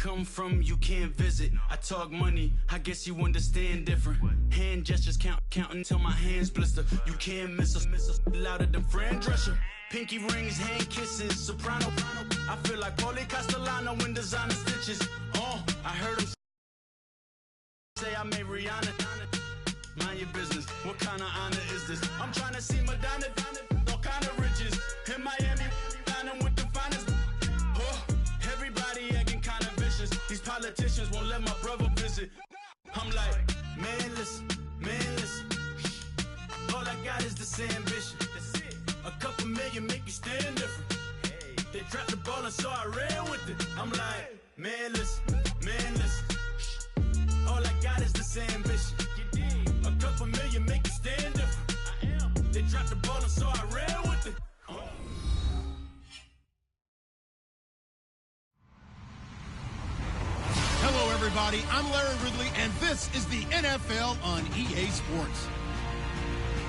come from, you can't visit. I talk money, I guess you understand different. Hand gestures counting till my hands blister. You can't miss us, louder than Fran Drescher. Pinky rings, hand kisses, soprano. I feel like Paulie Castellano in designer stitches. I heard him say I made Rihanna. Mind your business, what kind of honor is this? I'm trying to see Madonna, all kind of riches. In Miami, dining with the finest. Everybody acting kind of vicious. These politicians won't let my brother visit. I'm like, man, listen. All I got is this ambition. A couple million make you stand different. They dropped the ball and so I ran with it. I'm like, man, listen. All I got is this ambition. A couple million make you stand different. They dropped the ball and so I ran with it. Hello, everybody. I'm Larry Ridley, and this is the NFL on EA Sports.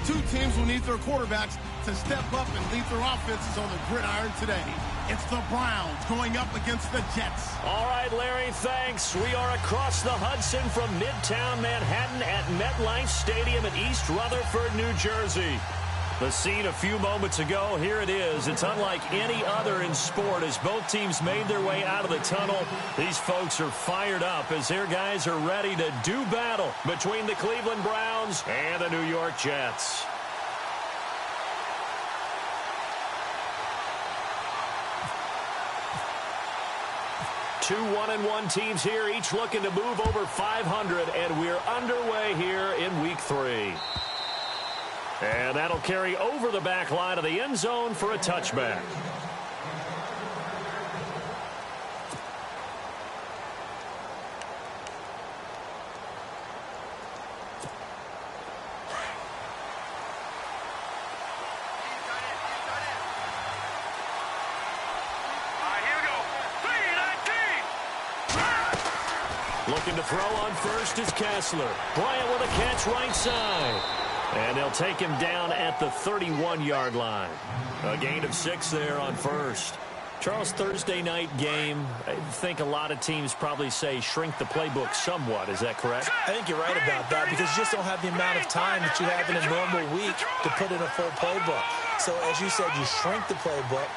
Two teams will need their quarterbacks to step up and lead their offenses on the gridiron today. It's the Browns going up against the Jets. All right, Larry, thanks. We are across the Hudson from Midtown Manhattan at MetLife Stadium in East Rutherford, New Jersey. The scene a few moments ago, here it is. It's unlike any other in sport as both teams made their way out of the tunnel. These folks are fired up as their guys are ready to do battle between the Cleveland Browns and the New York Jets. Two 1-1 teams here, each looking to move over 500, and we're underway here in Week 3. And that'll carry over the back line of the end zone for a touchback. Looking to throw on first is Kessler. Bryant with a catch right side. And they'll take him down at the 31-yard line. A gain of 6 there on first. Charles, Thursday night game, I think a lot of teams probably say shrink the playbook somewhat. Is that correct? I think you're right about that because you just don't have the amount of time that you have in a normal week to put in a full playbook. So as you said, you shrink the playbook.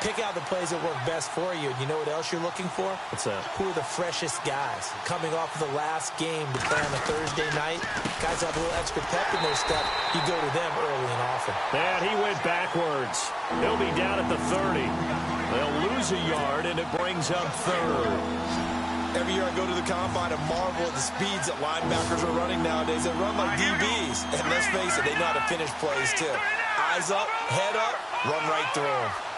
Pick out the plays that work best for you. And you know what else you're looking for? What's that? Who are the freshest guys? Coming off of the last game to play on a Thursday night, guys have a little extra pep in their step. You go to them early and often. And he went backwards. He'll be down at the 30. They'll lose a yard, and it brings up third. Every year I go to the combine and marvel at the speeds that linebackers are running nowadays. They run like DBs. And let's face it, they know how to finish plays, too. Eyes up, head up, run right through them.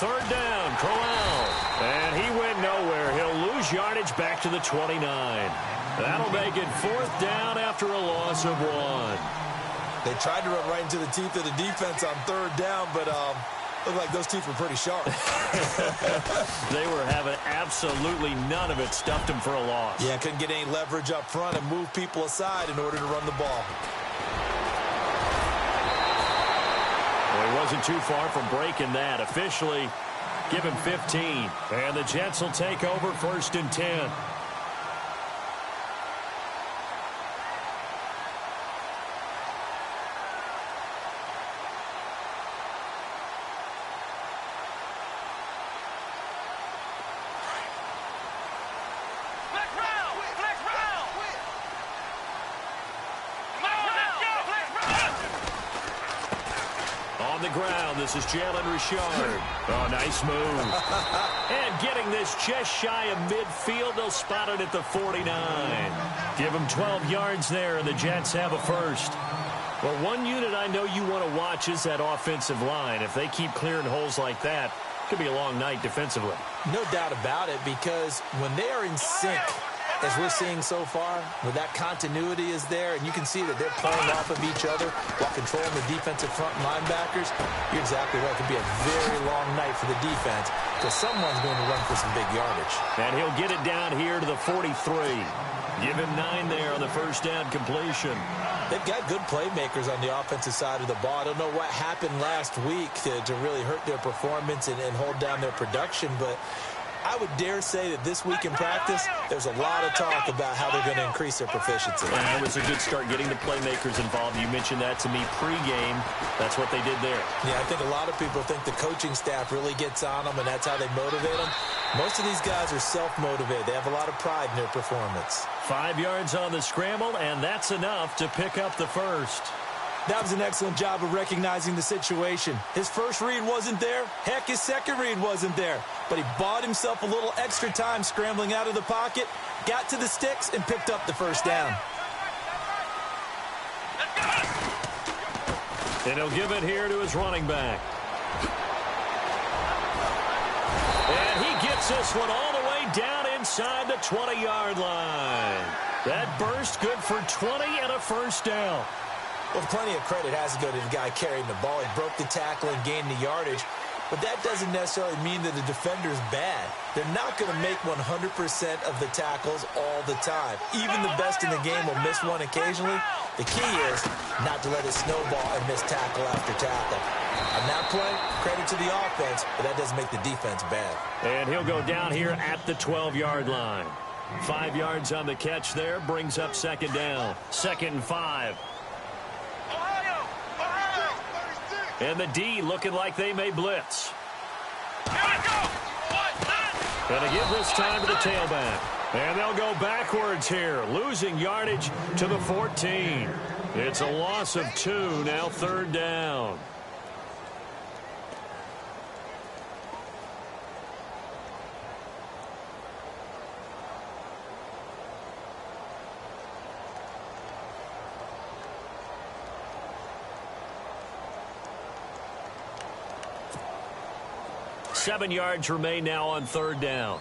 Third down, Corral. And he went nowhere. He'll lose yardage back to the 29. That'll make it 4th down after a loss of 1. They tried to run right into the teeth of the defense on 3rd down, but looked like those teeth were pretty sharp. They were having absolutely none of it. Stuffed him for a loss. Yeah, couldn't get any leverage up front and move people aside in order to run the ball. Well, he wasn't too far from breaking that. Officially, give him 15. And the Jets will take over 1st and 10. This is Jalen Richard. Oh, nice move. And getting this just shy of midfield. They'll spot it at the 49. Give them 12 yards there, and the Jets have a first. Well, one unit I know you want to watch is that offensive line. If they keep clearing holes like that, it could be a long night defensively. No doubt about it, because when they are in sync, as we're seeing so far, where that continuity is there, and you can see that they're playing off of each other while controlling the defensive front linebackers, you're exactly right. It could be a very long night for the defense because someone's going to run for some big yardage. And he'll get it down here to the 43. Give him 9 there on the first down completion. They've got good playmakers on the offensive side of the ball. I don't know what happened last week to really hurt their performance and hold down their production, but I would dare say that this week in practice, there's a lot of talk about how they're going to increase their proficiency. And it was a good start getting the playmakers involved. You mentioned that to me pregame. That's what they did there. Yeah, I think a lot of people think the coaching staff really gets on them, and that's how they motivate them. Most of these guys are self-motivated. They have a lot of pride in their performance. 5 yards on the scramble, and that's enough to pick up the first. That was an excellent job of recognizing the situation. His first read wasn't there. Heck, his second read wasn't there. But he bought himself a little extra time scrambling out of the pocket, got to the sticks, and picked up the first down. And he'll give it here to his running back. And he gets this one all the way down inside the 20-yard line. That burst good for 20 and a first down. Well, plenty of credit has to go to the guy carrying the ball. He broke the tackle and gained the yardage. But that doesn't necessarily mean that the defender's bad. They're not going to make 100% of the tackles all the time. Even the best in the game will miss one occasionally. The key is not to let it snowball and miss tackle after tackle. On that play, credit to the offense, but that doesn't make the defense bad. And he'll go down here at the 12-yard line. 5 yards on the catch there, brings up second down. 2nd and 5. And the D looking like they may blitz. And to give this time to the tailback. And they'll go backwards here, losing yardage to the 14. It's a loss of 2, now 3rd down. Seven yards remain now on 3rd down.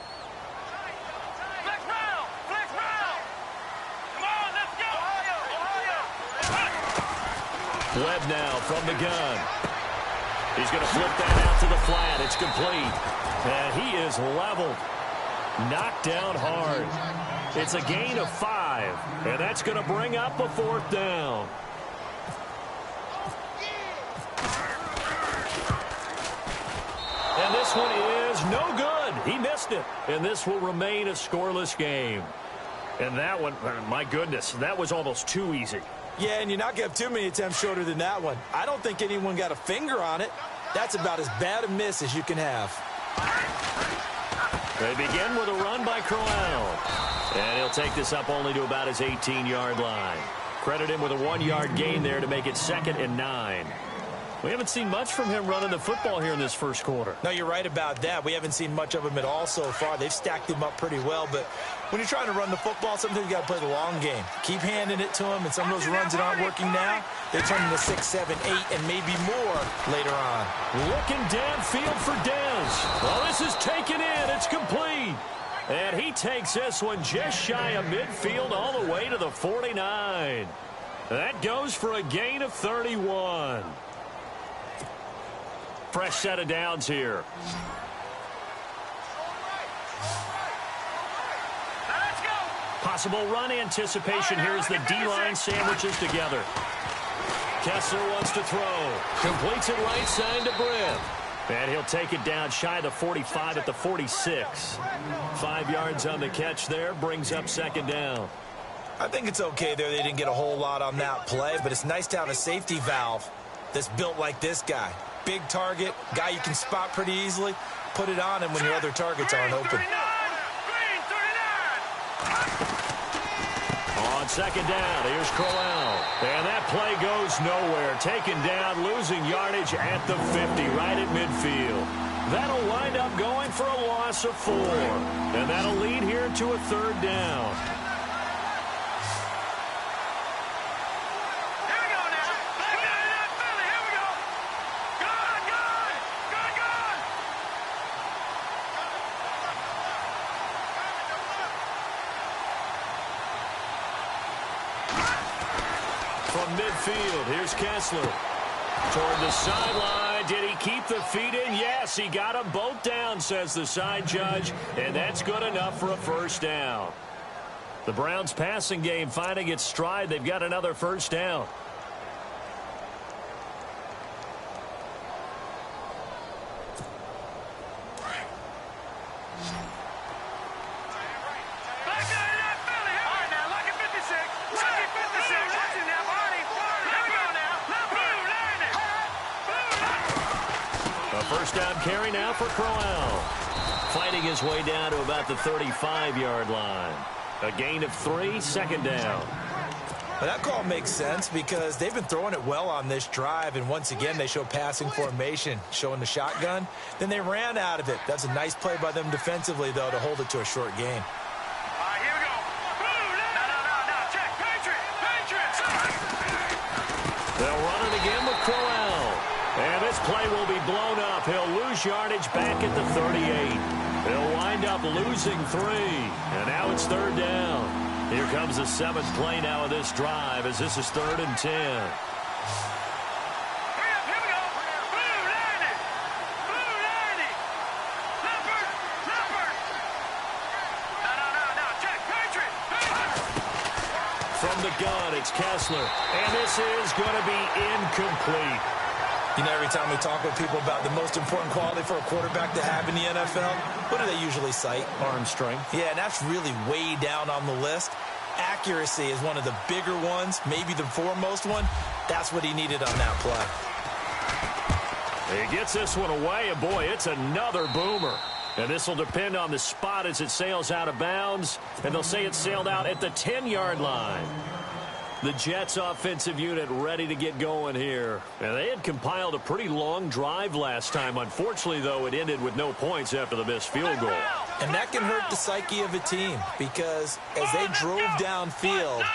Flex round! Flex round! Come on, let's go! Ohio! Webb now from the gun. He's going to flip that out to the flat. It's complete. And he is leveled. Knocked down hard. It's a gain of 5. And that's going to bring up a 4th down. And this one is no good. He missed it. And this will remain a scoreless game. And that one, my goodness, that was almost too easy. Yeah, and you're not going to have too many attempts shorter than that one. I don't think anyone got a finger on it. That's about as bad a miss as you can have. They begin with a run by Crowell. And he'll take this up only to about his 18-yard line. Credit him with a 1-yard gain there to make it 2nd and 9. We haven't seen much from him running the football here in this first quarter. No, you're right about that. We haven't seen much of him at all so far. They've stacked him up pretty well, but when you're trying to run the football, sometimes you got to play the long game. Keep handing it to him, and some of those runs that aren't working now, they turn into 6, 7, 8, and maybe more later on. Looking downfield for Dez. Well, this is taken in. It's complete. And he takes this one just shy of midfield all the way to the 49. That goes for a gain of 31. Fresh set of downs here. Possible run anticipation here as the D-line sandwiches together. Kessler wants to throw. Completes it right side to Britt. And he'll take it down shy of the 45 at the 46. 5 yards on the catch there. Brings up 2nd down. I think it's okay there. They didn't get a whole lot on that play, but it's nice to have a safety valve that's built like this guy. Big target, guy you can spot pretty easily. Put it on him when your other targets aren't open. On 2nd down, here's Crowell. And that play goes nowhere. Taken down, losing yardage at the 50, right at midfield. That'll wind up going for a loss of 4. And that'll lead here to a 3rd down. midfield. Here's Kessler. Toward the sideline. Did he keep the feet in? Yes, he got them both down, says the side judge. And that's good enough for a first down. The Browns' passing game finding its stride. They've got another first down. First down carry now for Crowell. Fighting his way down to about the 35-yard line. A gain of 3, second down. Well, that call makes sense because they've been throwing it well on this drive, and once again they show passing formation, showing the shotgun. Then they ran out of it. That's a nice play by them defensively, though, to hold it to a short game. All right, here we go. No. Check. Patriots. They'll run it again with Crowell. And this play will be blown up. He'll lose yardage back at the 38. He'll wind up losing 3. And now it's third down. Here comes the 7th play now of this drive as this is 3rd and 10. Here we go. Blue 90. Leopard. No. Check. Patriot. From the gun, it's Kessler. And this is going to be incomplete. You know, every time we talk with people about the most important quality for a quarterback to have in the NFL, what do they usually cite? Arm strength. Yeah, and that's really way down on the list. Accuracy is one of the bigger ones, maybe the foremost one. That's what he needed on that play. He gets this one away, and boy, it's another boomer. And this will depend on the spot as it sails out of bounds, and they'll say it sailed out at the 10-yard line. The Jets offensive unit ready to get going here. And they had compiled a pretty long drive last time. Unfortunately, though, it ended with no points after the missed field goal. And that can hurt the psyche of a team because as they drove downfield,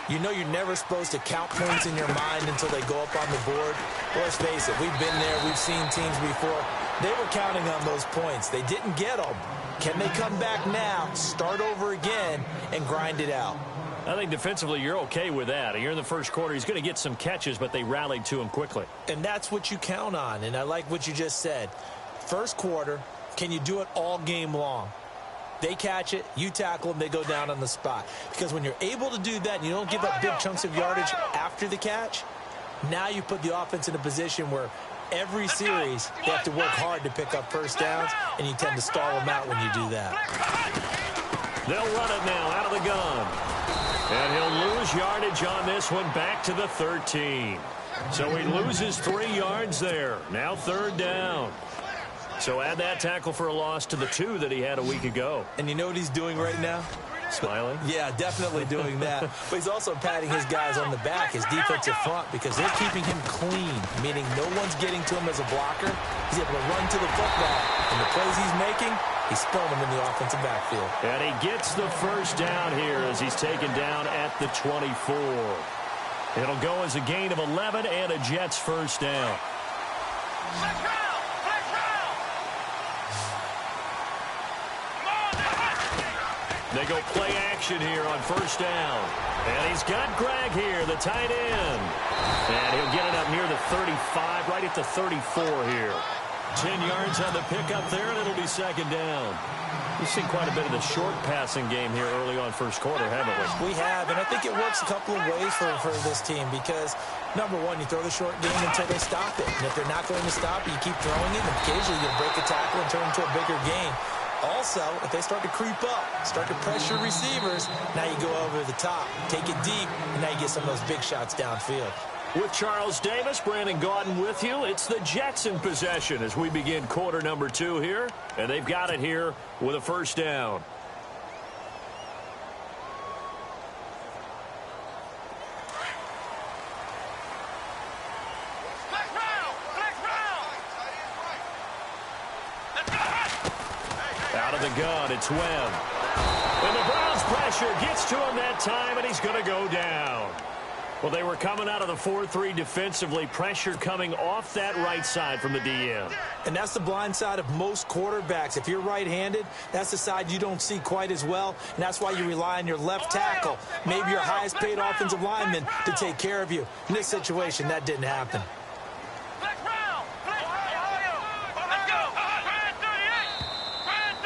you know you're never supposed to count points in your mind until they go up on the board. Well, let's face it, we've been there. We've seen teams before. They were counting on those points. They didn't get them. Can they come back now, start over again, and grind it out? I think defensively you're okay with that. Here in the first quarter, he's going to get some catches, but they rallied to him quickly. And that's what you count on, and I like what you just said. First quarter, can you do it all game long? They catch it, you tackle them, they go down on the spot. Because when you're able to do that and you don't give up big chunks of yardage after the catch, now you put the offense in a position where every series they have to work hard to pick up first downs, and you tend to stall them out when you do that. They'll run it now out of the gun. And he'll lose yardage on this one back to the 13. So he loses 3 yards there. Now third down. So add that tackle for a loss to the 2 that he had a week ago. And you know what he's doing right now? Smiling? Yeah, definitely doing that. But he's also patting his guys on the back, his defensive front, because they're keeping him clean, meaning no one's getting to him as a blocker. He's able to run to the football. And the plays he's making, he's throwing them in the offensive backfield. And he gets the first down here as he's taken down at the 24. It'll go as a gain of 11 and a Jets first down. They go play action here on first down. And he's got Greg here, the tight end. And he'll get it up near the 35, right at the 34 here. 10 yards on the pickup there, and it'll be second down. We've seen quite a bit of the short passing game here early on first quarter, haven't we? We have, and I think it works a couple of ways for this team because, number one, you throw the short game until they stop it. And if they're not going to stop it, you keep throwing it, and occasionally you'll break a tackle and turn it into a bigger game. Also, if they start to creep up, start to pressure receivers, now you go over the top, take it deep, and now you get some of those big shots downfield. With Charles Davis, Brandon Gaudin with you. It's the Jets in possession as we begin quarter number 2 here. And they've got it here with a first down. Out of the gun, it's Webb. And the Browns pressure gets to him that time, and he's going to go down. Well, they were coming out of the 4-3 defensively. Pressure coming off that right side from the DM. And that's the blind side of most quarterbacks. If you're right-handed, that's the side you don't see quite as well. And that's why you rely on your left tackle, maybe your highest-paid offensive lineman, to take care of you. In this situation, that didn't happen.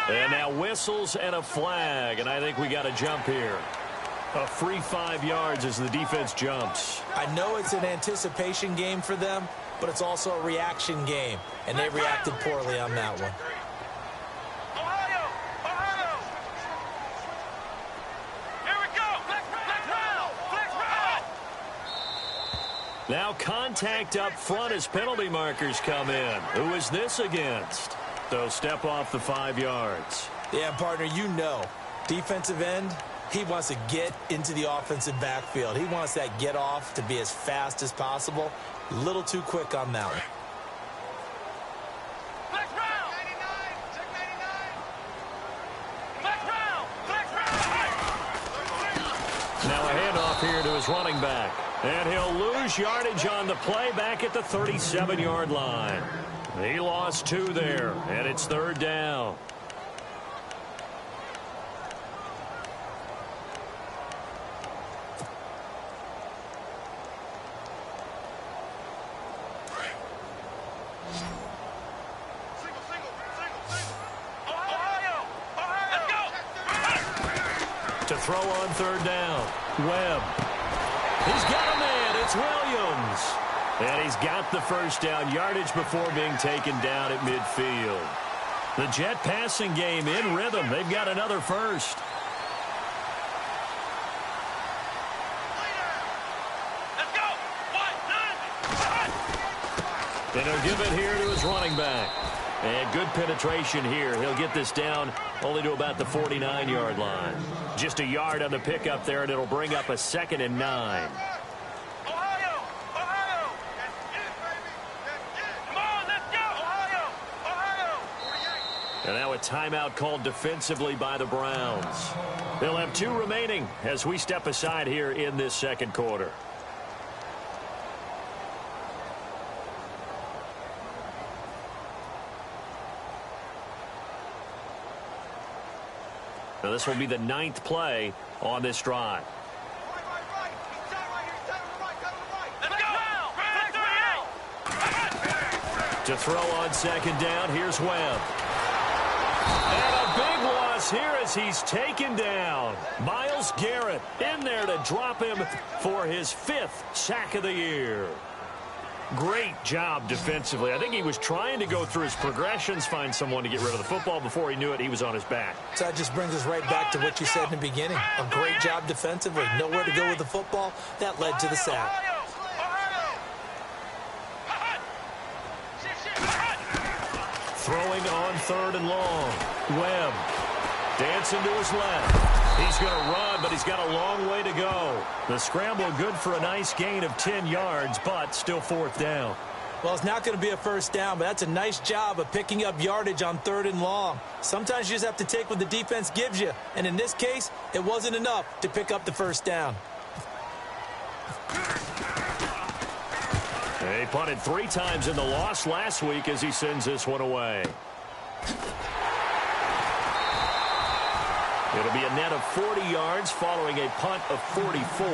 And now whistles and a flag, and I think we got a jump here. A free 5 yards as the defense jumps. I know it's an anticipation game for them, but it's also a reaction game, and they reacted poorly on that one. Now contact up front as penalty markers come in. Who is this against? So step off the 5 yards. Yeah, partner, you know, defensive end, he wants to get into the offensive backfield. He wants that get off to be as fast as possible. A little too quick on that one. Now a handoff here to his running back. And he'll lose yardage on the play back at the 37-yard line. He lost 2 there, and it's 3rd down. To throw on 3rd down. Webb. He's got a man. It's Williams. And he's got the first down yardage before being taken down at midfield. The Jet passing game in rhythm. They've got another first. And he'll give it here to his running back. And good penetration here. He'll get this down only to about the 49-yard line. Just a yard on the pickup there, and it'll bring up a 2nd and 9. And now a timeout called defensively by the Browns. They'll have 2 remaining as we step aside here in this 2nd quarter. Now this will be the 9th play on this drive. To throw on 2nd down, here's Webb. And a big loss here as he's taken down. Myles Garrett in there to drop him for his 5th sack of the year. Great job defensively. I think he was trying to go through his progressions, find someone to get rid of the football. Before he knew it, he was on his back. So that just brings us right back to what you said in the beginning. A great job defensively. Nowhere to go with the football. That led to the sack. Throwing on 3rd and long. Webb dancing to his left. He's going to run, but he's got a long way to go. The scramble good for a nice gain of 10 yards, but still 4th down. Well, it's not going to be a first down, but that's a nice job of picking up yardage on 3rd and long. Sometimes you just have to take what the defense gives you, and in this case, it wasn't enough to pick up the first down. He punted 3 times in the loss last week as he sends this one away. It'll be a net of 40 yards following a punt of 44.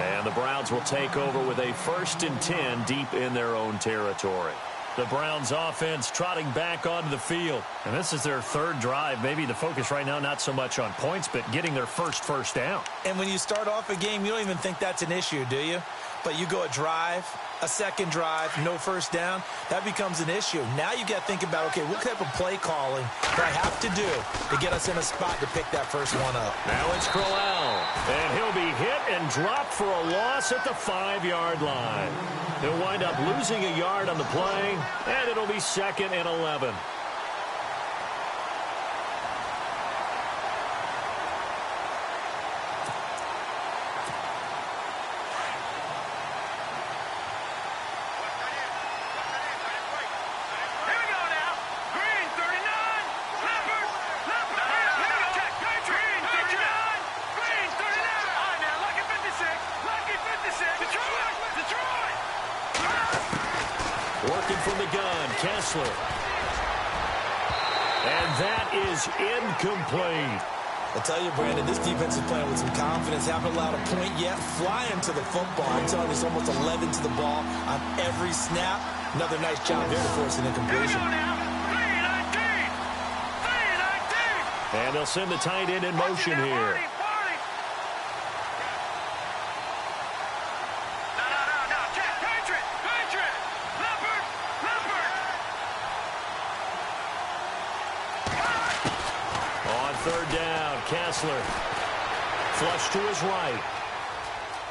And the Browns will take over with a 1st and 10 deep in their own territory. The Browns offense trotting back onto the field. And this is their 3rd drive. Maybe the focus right now not so much on points, but getting their first down. And when you start off a game, you don't even think that's an issue, do you? But you go a drive, a 2nd drive, no first down, that becomes an issue. Now you got to think about, okay, what type of play calling do I have to do to get us in a spot to pick that first one up? Now it's Crowell, and he'll be hit and dropped for a loss at the 5-yard line. He'll wind up losing a yard on the play, and it'll be 2nd and 11. Green 39. All right, now, lucky 56. Lucky 56. Kessler. And that is incomplete. I tell you, Brandon, this defense is playing with some confidence. Haven't allowed a point yet. Flying to the football. I'm telling you, it's almost 11 to the ball on every snap. Another nice job there to force an incompletion. And they'll send the tight end in motion here. Third down, Kessler. Flush to his right.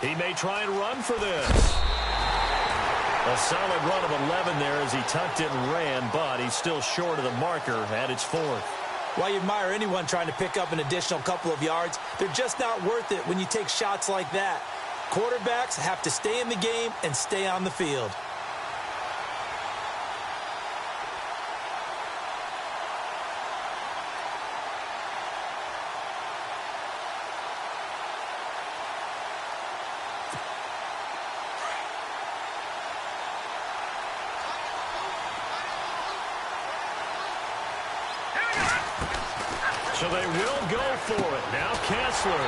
He may try and run for this. A solid run of 11 there as he tucked it and ran, but he's still short of the marker at its 4th. While you admire anyone trying to pick up an additional couple of yards, they're just not worth it when you take shots like that. Quarterbacks have to stay in the game and stay on the field. So they will go for it. Now Kessler.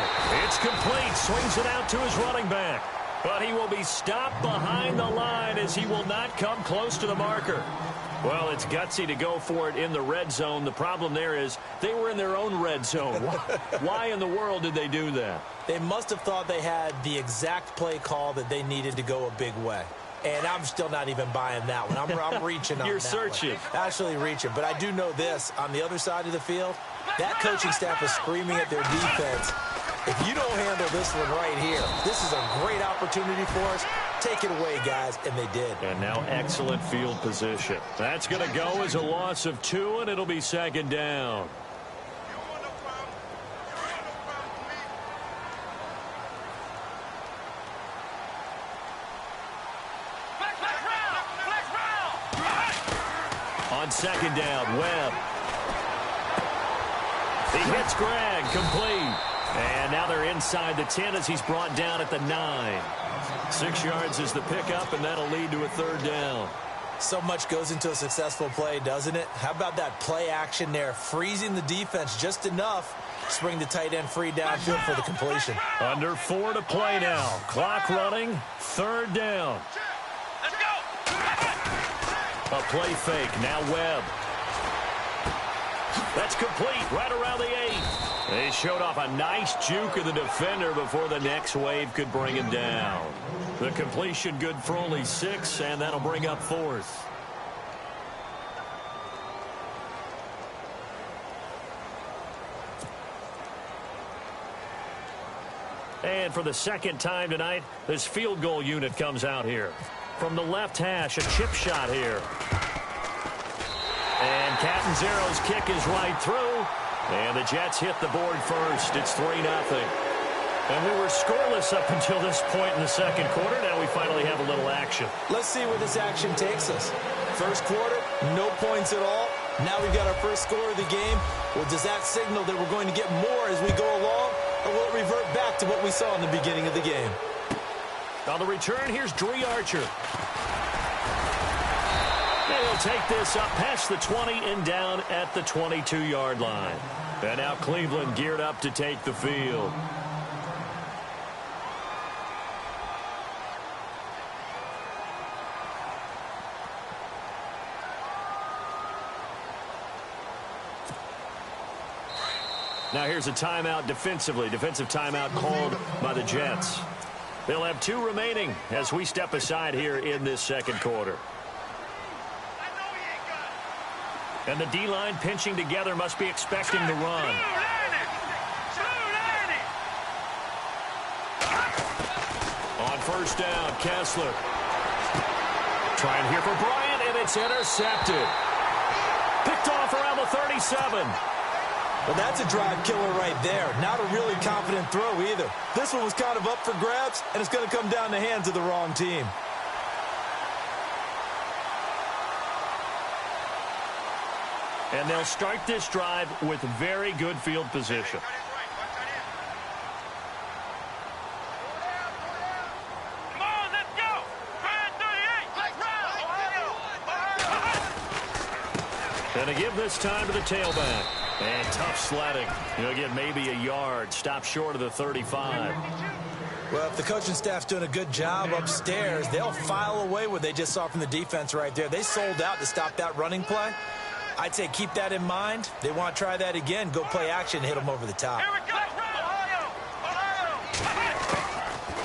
It's complete. Swings it out to his running back. But he will be stopped behind the line as he will not come close to the marker. Well, it's gutsy to go for it in the red zone. The problem there is they were in their own red zone. Why in the world did they do that? They must have thought they had the exact play call that they needed to go a big way. And I'm still not even buying that one. I'm reaching on You're that searching. one. Actually reaching. But I do know this. On the other side of the field, that coaching staff is screaming at their defense. If you don't handle this one right here, this is a great opportunity for us. Take it away, guys. And they did. And now excellent field position. That's going to go as a loss of 2, and it'll be 2nd down. On 2nd down, Webb. He hits Gregg, complete. And now they're inside the 10 as he's brought down at the 9. 6 yards is the pickup, and that'll lead to a 3rd down. So much goes into a successful play, doesn't it? How about that play action there? Freezing the defense just enough to bring the tight end free downfield for the completion. Under 4 to play now. Clock running. 3rd down. Let's go. A play fake. Now Webb. That's complete right around the 8. They showed off a nice juke of the defender before the next wave could bring him down. The completion good for only 6, and that'll bring up 4th. And for the 2nd time tonight, this field goal unit comes out here. From the left hash, a chip shot here. And Catanzaro's kick is right through. And the Jets hit the board first. It's 3-0. And we were scoreless up until this point in the 2nd quarter. Now we finally have a little action. Let's see where this action takes us. First quarter, no points at all. Now we've got our first score of the game. Well, does that signal that we're going to get more as we go along? Or will it revert back to what we saw in the beginning of the game? On the return, here's Dree Archer. They'll take this up past the 20 and down at the 22-yard line. And now Cleveland geared up to take the field. Now here's a timeout defensively. Defensive timeout called by the Jets. They'll have 2 remaining as we step aside here in this 2nd quarter. And the D-line pinching together must be expecting the run. On 1st down, Kessler. Trying here for Bryant, and it's intercepted. Picked off around the 37. Well, that's a drive killer right there. Not a really confident throw either. This one was kind of up for grabs, and it's going to come down the hands of the wrong team. And they'll start this drive with very good field position. Come on, let's go. 38. And to give this time to the tailback. And tough sledding. He'll get maybe a yard. Stop short of the 35. Well, if the coaching staff's doing a good job upstairs, they'll file away what they just saw from the defense right there. They sold out to stop that running play. I'd say keep that in mind. They want to try that again. Go play action and hit them over the top. Here we go.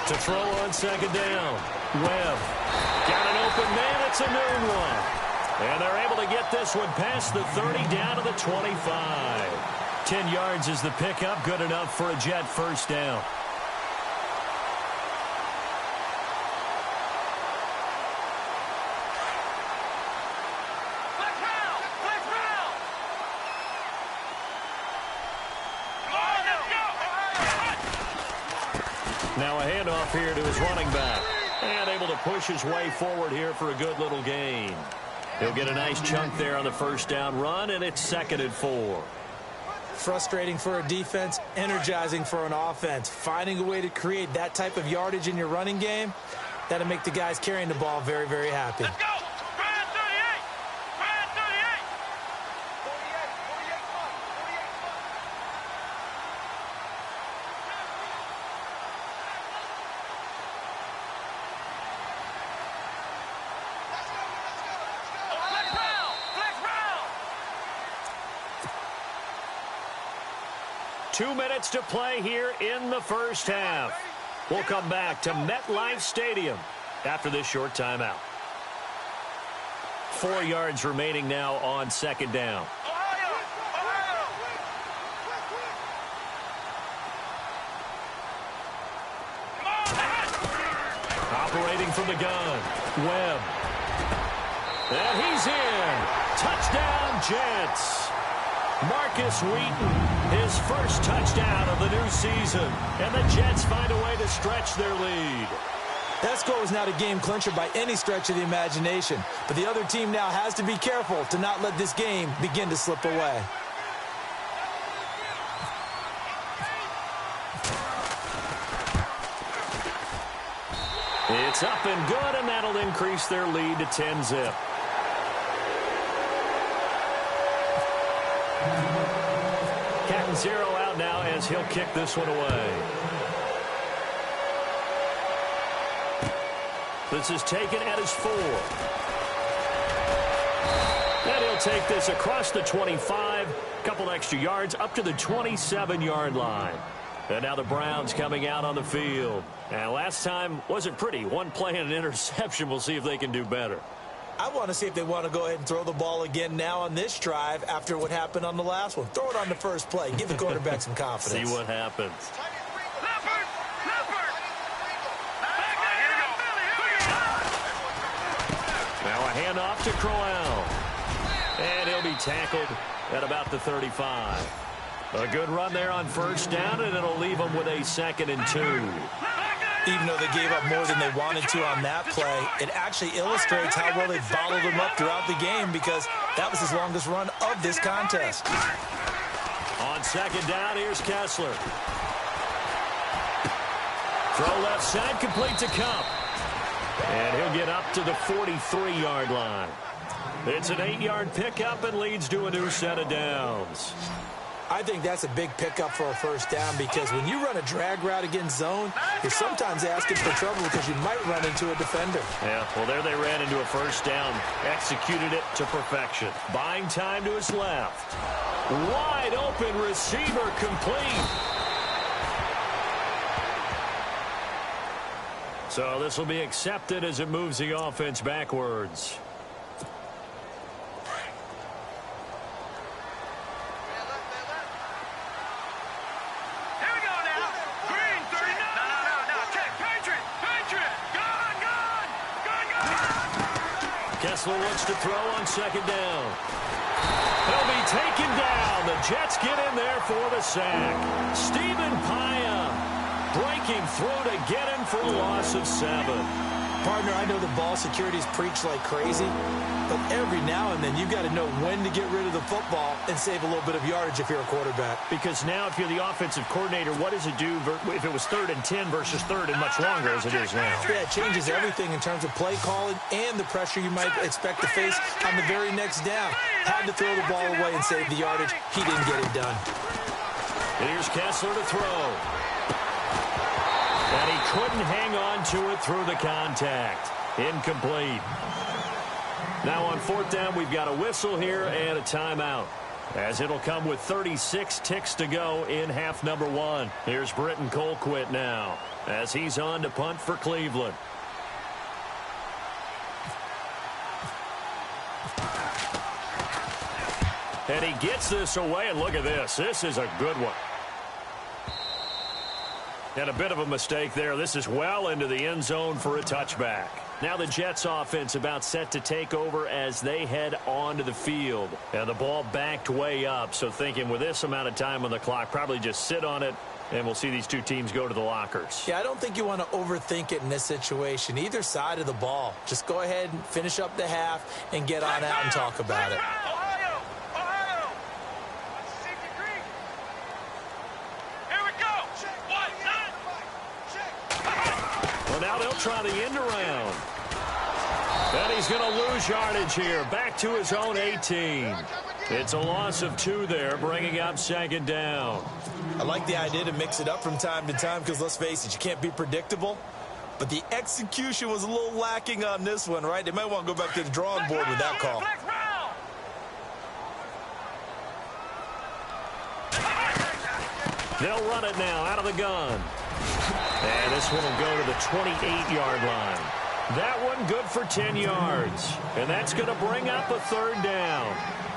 To throw on second down. Webb. Got an open man. It's a noon one. And they're able to get this one past the 30 down to the 25. 10 yards is the pickup. Good enough for a Jet first down. Now a handoff here to his running back. And able to push his way forward here for a good little gain. He'll get a nice chunk there on the first down run, and it's 2nd and 4. Frustrating for a defense, energizing for an offense. Finding a way to create that type of yardage in your running game, that'll make the guys carrying the ball very, very happy. Let's go. Brian 38. Brian 38. 2 minutes to play here in the first half. We'll come back to MetLife Stadium after this short timeout. 4 yards remaining now on second down. Operating from the gun, Webb. And he's in. Touchdown, Jets. Marcus Wheaton, his first touchdown of the new season. And the Jets find a way to stretch their lead. That score was not a game clincher by any stretch of the imagination. But the other team now has to be careful to not let this game begin to slip away. It's up and good, and that'll increase their lead to 10-zip. Cat and zero out now as he'll kick this one away. This is taken at his 4. And he'll take this across the 25, couple extra yards up to the 27-yard line. And now the Browns coming out on the field. And last time wasn't pretty. One play and an interception. We'll see if they can do better. I want to see if they want to go ahead and throw the ball again now on this drive after what happened on the last one. Throw it on the first play. Give the quarterback some confidence. See what happens. Now a handoff to Crowell. And he'll be tackled at about the 35. A good run there on first down, and it'll leave them with a 2nd and 2. Even though they gave up more than they wanted to on that play, it actually illustrates how well they bottled them up throughout the game because that was his longest run of this contest. On second down, here's Kessler. Throw left side, complete to Cup. And he'll get up to the 43-yard line. It's an 8-yard pickup and leads to a new set of downs. I think that's a big pickup for a first down because when you run a drag route against zone, you're sometimes asking for trouble because you might run into a defender. Yeah, well, there they ran into a first down, executed it to perfection. Buying time to his left. Wide open receiver complete. So this will be accepted as it moves the offense backwards. Kessler looks to throw on second down. He'll be taken down. The Jets get in there for the sack. Stephen Paya breaking through to get him for a loss of 7. Partner, I know the ball security is preached like crazy, but every now and then you've got to know when to get rid of the football and save a little bit of yardage if you're a quarterback. Because now if you're the offensive coordinator, what does it do if it was 3rd and 10 versus 3rd and much longer as it is now? Yeah, it changes everything in terms of play calling and the pressure you might expect to face on the very next down. Had to throw the ball away and save the yardage. He didn't get it done. Here's Kessler to throw. And he couldn't hang on to it through the contact. Incomplete. Now on 4th down, we've got a whistle here and a timeout, as it'll come with 36 ticks to go in half number 1. Here's Britton Colquitt now, as he's on to punt for Cleveland. And he gets this away, and look at this. This is a good one. And a bit of a mistake there. This is well into the end zone for a touchback. Now the Jets offense about set to take over as they head onto the field. And the ball backed way up, so thinking with this amount of time on the clock, probably just sit on it, and we'll see these two teams go to the lockers. Yeah, I don't think you want to overthink it in this situation. Either side of the ball. Just go ahead and finish up the half and get on out and talk about it. Well, now they'll try the end around. And he's going to lose yardage here. Back to his own 18. It's a loss of 2 there, bringing up 2nd down. I like the idea to mix it up from time to time because, let's face it, you can't be predictable. But the execution was a little lacking on this one, right? They might want to go back to the drawing board with that call. They'll run it now out of the gun. And this one will go to the 28-yard line. That one good for 10 yards. And that's going to bring up a 3rd down.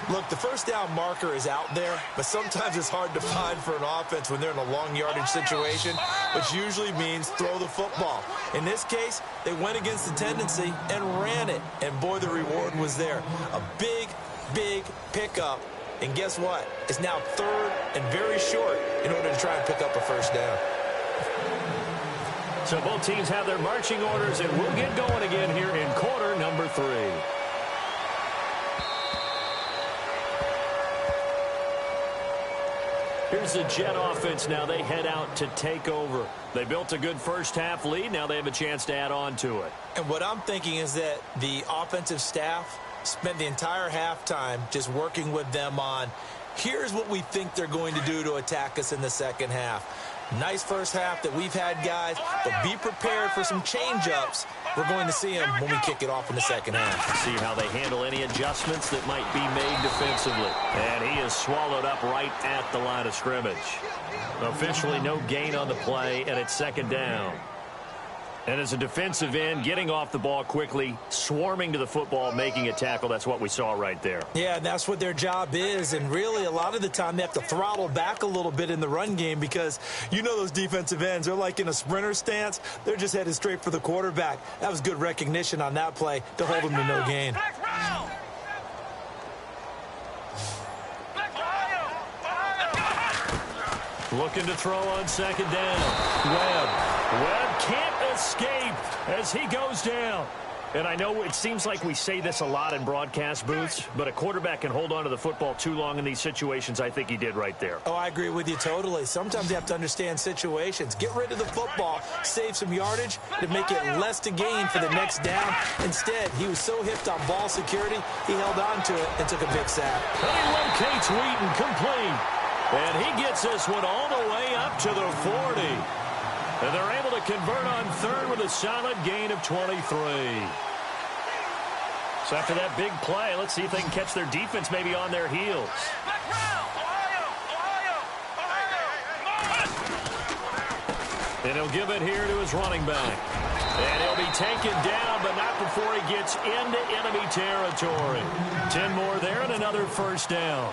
Look, the first down marker is out there, but sometimes it's hard to find for an offense when they're in a long yardage situation, which usually means throw the football. In this case, they went against the tendency and ran it. And boy, the reward was there. A big, big pickup. And guess what? It's now 3rd and very short in order to try and pick up a 1st down. So both teams have their marching orders, and we'll get going again here in quarter number 3. Here's the Jet offense now. They head out to take over. They built a good first half lead. Now they have a chance to add on to it. And what I'm thinking is that the offensive staff spent the entire halftime just working with them on, here's what we think they're going to do to attack us in the second half. Nice first half that we've had, guys, but be prepared for some change-ups. We're going to see them when we kick it off in the second half. See how they handle any adjustments that might be made defensively. And he is swallowed up right at the line of scrimmage. Officially no gain on the play, and it's 2nd down. And as a defensive end, getting off the ball quickly, swarming to the football, making a tackle, that's what we saw right there. Yeah, and that's what their job is. And really, a lot of the time, they have to throttle back a little bit in the run game because you know those defensive ends, they're like in a sprinter stance. They're just headed straight for the quarterback. That was good recognition on that play to hold them to no gain. Looking to throw on 2nd down. Webb can't escape as he goes down. And I know it seems like we say this a lot in broadcast booths, but a quarterback can hold on to the football too long in these situations. I think he did right there. Oh, I agree with you totally. Sometimes you have to understand situations. Get rid of the football, save some yardage to make it less to gain for the next down. Instead, he was so hipped on ball security, he held on to it and took a big sack. And he locates Wheaton complete. And he gets this one all the way up to the 40. And they're able to convert on 3rd with a solid gain of 23. So after that big play, let's see if they can catch their defense maybe on their heels. And he'll give it here to his running back. And he'll be taken down, but not before he gets into enemy territory. 10 more there and another 1st down.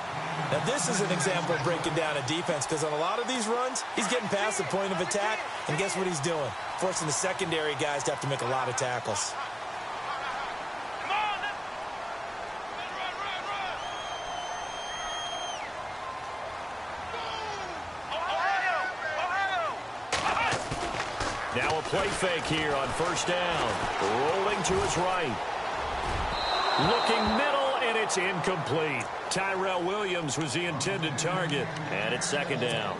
Now, this is an example of breaking down a defense because on a lot of these runs, he's getting past the point of attack, and guess what he's doing? Forcing the secondary guys to have to make a lot of tackles. Now a play fake here on first down. Rolling to his right. Looking middle, and it's incomplete. Tyrell Williams was the intended target, and it's second down.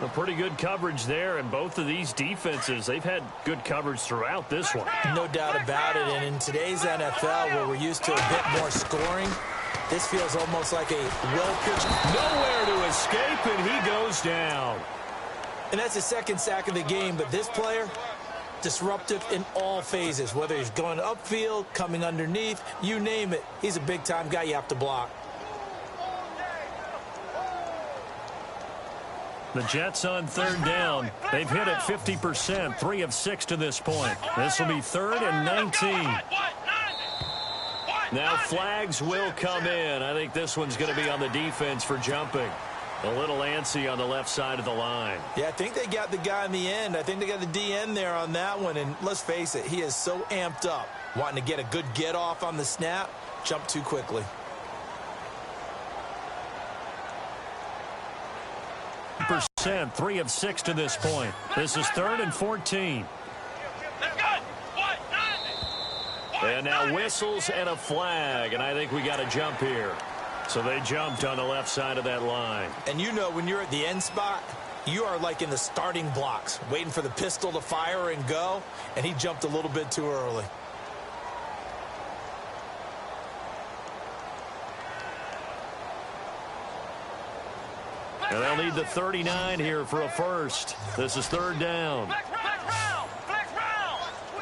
A pretty good coverage there, and both of these defenses, they've had good coverage throughout this one. No doubt about it, and in today's NFL, where we're used to a bit more scoring, this feels almost like a well-pitched. Nowhere to escape, and he goes down. And that's the second sack of the game, but this player, disruptive in all phases, whether he's going upfield, coming underneath, you name it. He's a big-time guy you have to block. The Jets on third down. They've hit it 50%, 3 of 6 to this point. This will be 3rd and 19. Now flags will come in. I think this one's going to be on the defense for jumping. A little antsy on the left side of the line. Yeah, I think they got the guy in the end. I think they got the DN there on that one. And let's face it, he is so amped up, wanting to get a good get off on the snap, jump too quickly. Percent, 3 of 6 to this point. This is 3rd and 14. And now whistles and a flag, and I think we got a jump here. So they jumped on the left side of that line. And you know, when you're at the end spot, you are like in the starting blocks, waiting for the pistol to fire and go, and he jumped a little bit too early. And they'll need the 39 here for a first. This is 3rd down. Flex round! Flex round!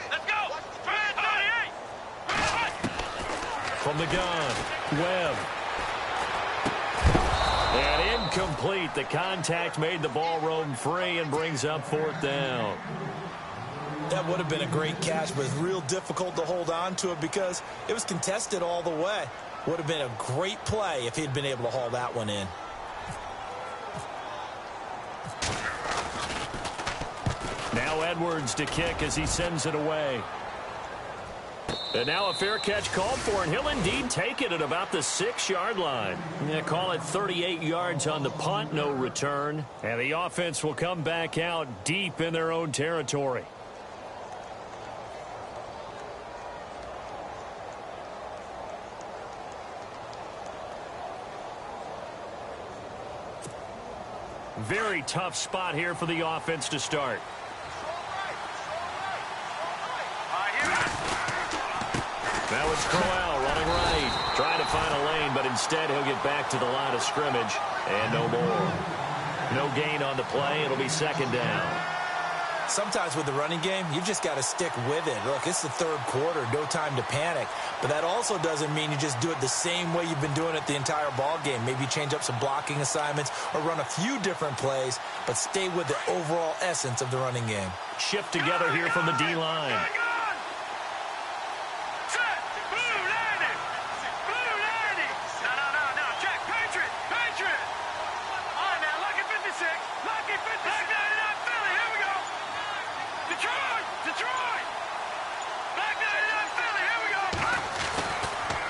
Let's go! 38! From the gun, Webb. And incomplete. The contact made the ball roam free and brings up 4th down. That would have been a great catch, but it's real difficult to hold on to it because it was contested all the way. Would have been a great play if he'd been able to haul that one in. Now Edwards to kick as he sends it away. And now a fair catch called for, and he'll indeed take it at about the 6-yard line. Yeah, call it 38 yards on the punt, no return. And the offense will come back out deep in their own territory. Very tough spot here for the offense to start. Now it's Crowell running right, trying to find a lane, but instead he'll get back to the line of scrimmage, and no more. No gain on the play. It'll be 2nd down. Sometimes with the running game, you just got to stick with it. Look, it's the 3rd quarter, no time to panic. But that also doesn't mean you just do it the same way you've been doing it the entire ball game. Maybe change up some blocking assignments or run a few different plays, but stay with the overall essence of the running game. Shift together here from the D-line.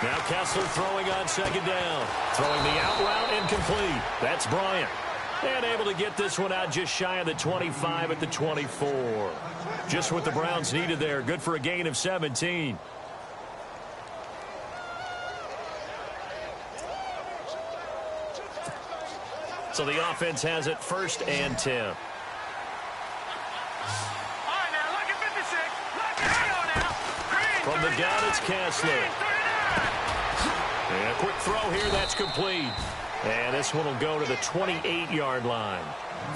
Now Kessler throwing on 2nd down. Throwing the out route incomplete. That's Bryant. And able to get this one out just shy of the 25 at the 24. Just what the Browns needed there. Good for a gain of 17. So the offense has it 1st and 10. From the gun, it's Kessler. And a quick throw here, that's complete. And this one will go to the 28-yard line.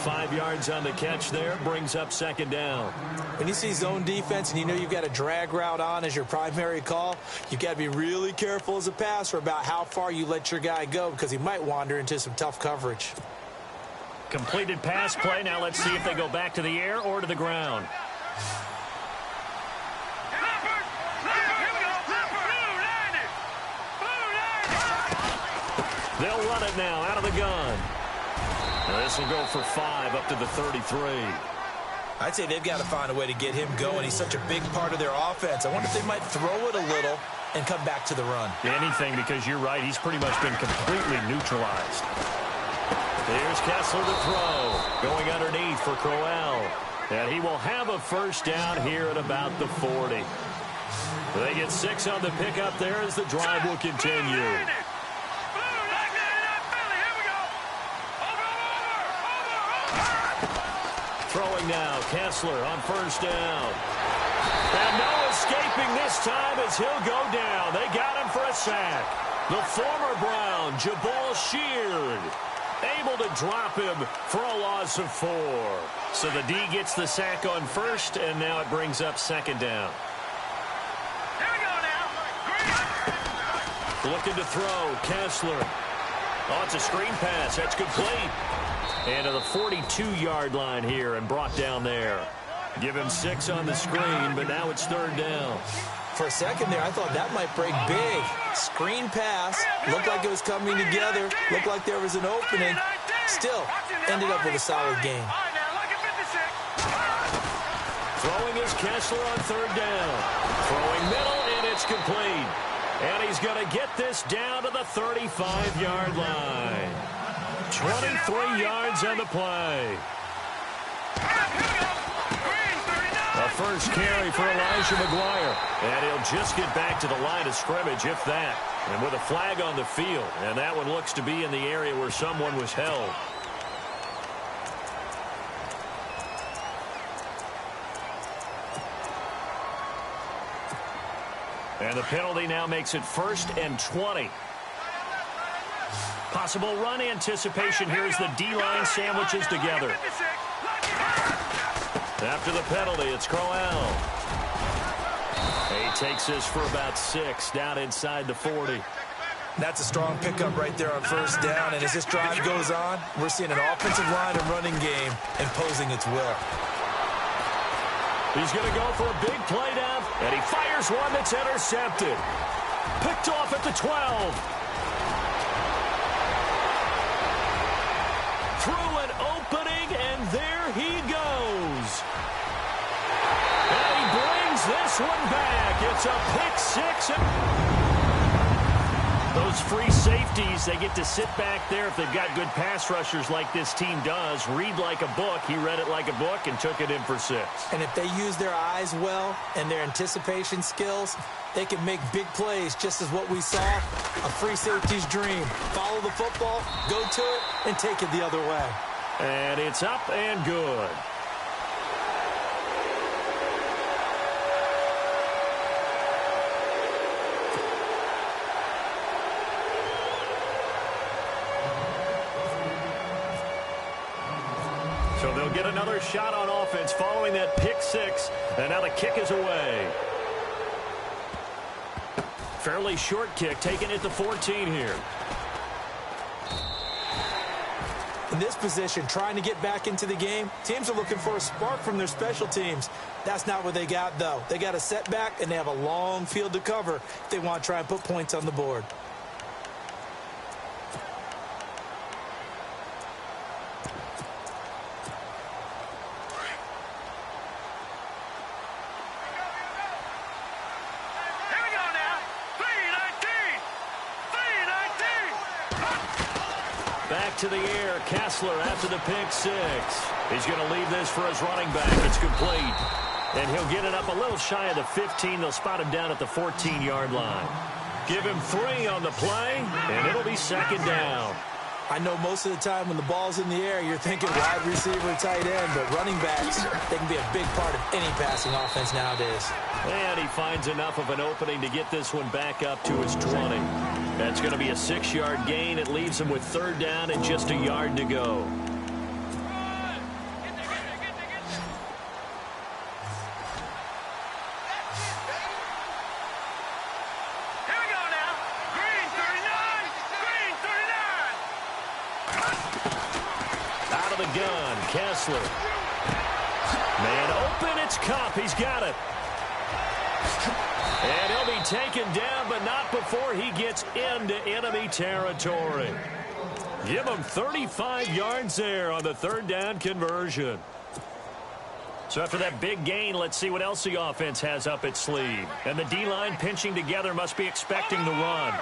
5 yards on the catch there, brings up 2nd down. When you see zone defense and you know you've got a drag route on as your primary call, you've got to be really careful as a passer about how far you let your guy go because he might wander into some tough coverage. Completed pass play. Now let's see if they go back to the air or to the ground. They'll run it now out of the gun. This will go for 5 up to the 33. I'd say they've got to find a way to get him going. He's such a big part of their offense. I wonder if they might throw it a little and come back to the run. Anything, because you're right. He's pretty much been completely neutralized. Here's Kessler to throw. Going underneath for Crowell. And he will have a first down here at about the 40. They get 6 on the pickup there as the drive will continue. Throwing now, Kessler on first down. And no escaping this time as he'll go down. They got him for a sack. The former Brown, Jabal Sheard, able to drop him for a loss of 4. So the D gets the sack on first, and now it brings up second down. Here we go now. Looking to throw, Kessler. Oh, it's a screen pass. That's complete. And to the 42-yard line here and brought down there. Give him 6 on the screen, but now it's third down. For a second there, I thought that might break big. Screen pass. Looked like it was coming together. Looked like there was an opening. Still, ended up with a solid game. Throwing is Kessler on third down. Throwing middle, and it's complete. And he's going to get this down to the 35-yard line. 23 yards on the play. A first carry for Elijah McGuire. And he'll just get back to the line of scrimmage, if that. And with a flag on the field. And that one looks to be in the area where someone was held. And the penalty now makes it 1st and 20. Possible run anticipation here as the D-line sandwiches together. After the penalty, it's Crowell. He takes this for about 6 down inside the 40. That's a strong pickup right there on first down. And as this drive goes on, we're seeing an offensive line and running game imposing its will. He's going to go for a big play down, and he fires one that's intercepted. Picked off at the 12. Through an opening, and there he goes. And he brings this one back. It's a pick 6. Those free safeties, they get to sit back there if they've got good pass rushers like this team does. Read like a book. He read it like a book and took it in for 6. And if they use their eyes well and their anticipation skills, they can make big plays, just as what we saw, a free safety's dream. Follow the football, go to it, and take it the other way. And it's up and good. So they'll get another shot on offense following that pick 6, and now the kick is away. Fairly short kick, taken at the 14 here. In this position, trying to get back into the game, teams are looking for a spark from their special teams. That's not what they got, though. They got a setback, and they have a long field to cover if they want to try and put points on the board. Back to the air, Kessler after the pick 6. He's going to leave this for his running back. It's complete. And he'll get it up a little shy of the 15. They'll spot him down at the 14-yard line. Give him 3 on the play, and it'll be second down. I know most of the time when the ball's in the air, you're thinking wide receiver, tight end, but running backs, they can be a big part of any passing offense nowadays. And he finds enough of an opening to get this one back up to his 20. That's going to be a 6-yard gain. It leaves him with third down and just a yard to go. Gun, Kessler. Man open, it's Cup. He's got it. And he'll be taken down, but not before he gets into enemy territory. Give him 35 yards there on the third down conversion. So after that big gain, let's see what else the offense has up its sleeve. And the D-line pinching together must be expecting the run.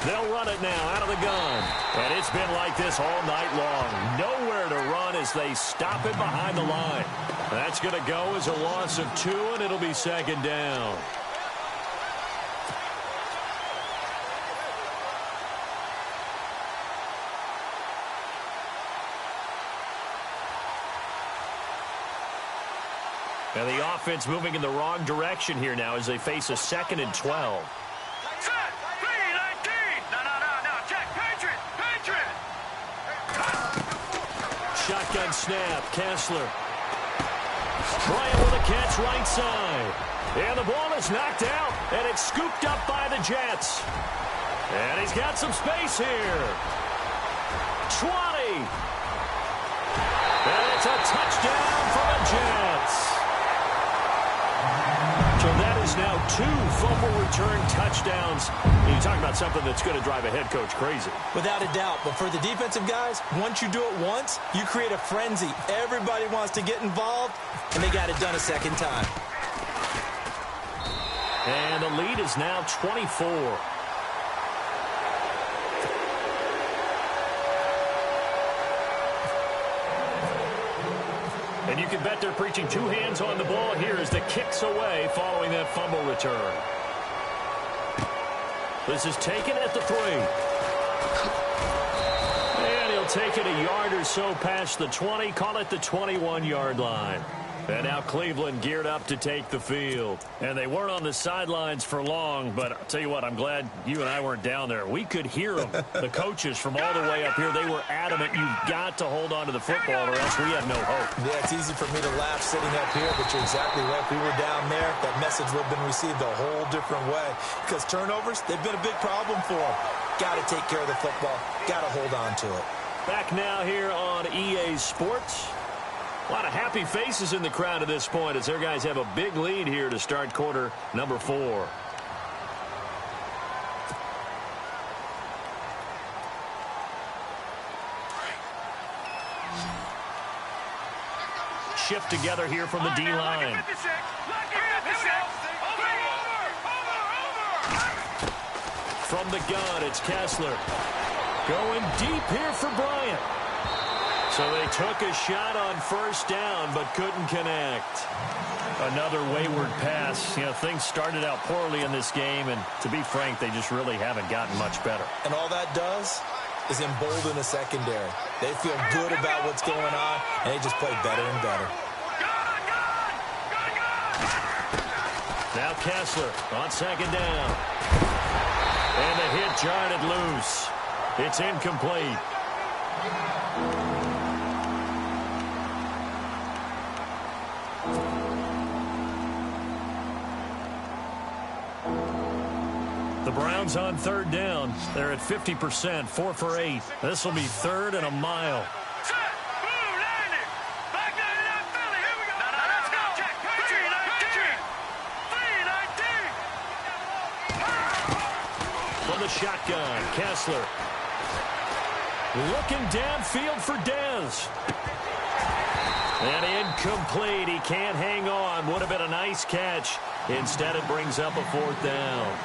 They'll run it now out of the gun. And it's been like this all night long. Nowhere to run as they stop it behind the line. That's going to go as a loss of 2, and it'll be second down. And the offense moving in the wrong direction here now as they face a 2nd and 12. Set. B-19. No. Check. Patriot. Shotgun snap. Kessler. Bryant with a catch right side. And the ball is knocked out, and it's scooped up by the Jets. And he's got some space here. 20. And it's a touchdown for the Jets. So that is now 2 fumble return touchdowns. You talk about something that's going to drive a head coach crazy. Without a doubt. But for the defensive guys, once you do it once, you create a frenzy. Everybody wants to get involved, and they got it done a second time. And the lead is now 24. And you can bet they're preaching 2 hands on the ball here as the kick's away following that fumble return. This is taken at the 3. And he'll take it a yard or so past the 20, call it the 21-yard line. And now Cleveland geared up to take the field. And they weren't on the sidelines for long, but I'll tell you what, I'm glad you and I weren't down there. We could hear them, the coaches from all the way up here. They were adamant, you've got to hold on to the football or else we have no hope. Yeah, it's easy for me to laugh sitting up here, but you're exactly right. If we were down there, that message would have been received a whole different way. Because turnovers, they've been a big problem for them. Got to take care of the football. Got to hold on to it. Back now here on EA Sports. A lot of happy faces in the crowd at this point as their guys have a big lead here to start quarter number 4. Shift together here from the D-line. From the gun, it's Kessler. Going deep here for Bryant. So they took a shot on first down, but couldn't connect. Another wayward pass. You know, things started out poorly in this game, and to be frank, they just really haven't gotten much better. And all that does is embolden the secondary. They feel good about what's going on, and they just play better and better. Now Kessler on second down. And the hit jarred it loose. It's incomplete. The Browns on third down. They're at 50%, 4 for 8. This will be 3rd and a mile. From the shotgun, Kessler. Looking downfield for Dez. And incomplete. He can't hang on. Would have been a nice catch. Instead, it brings up a 4th down.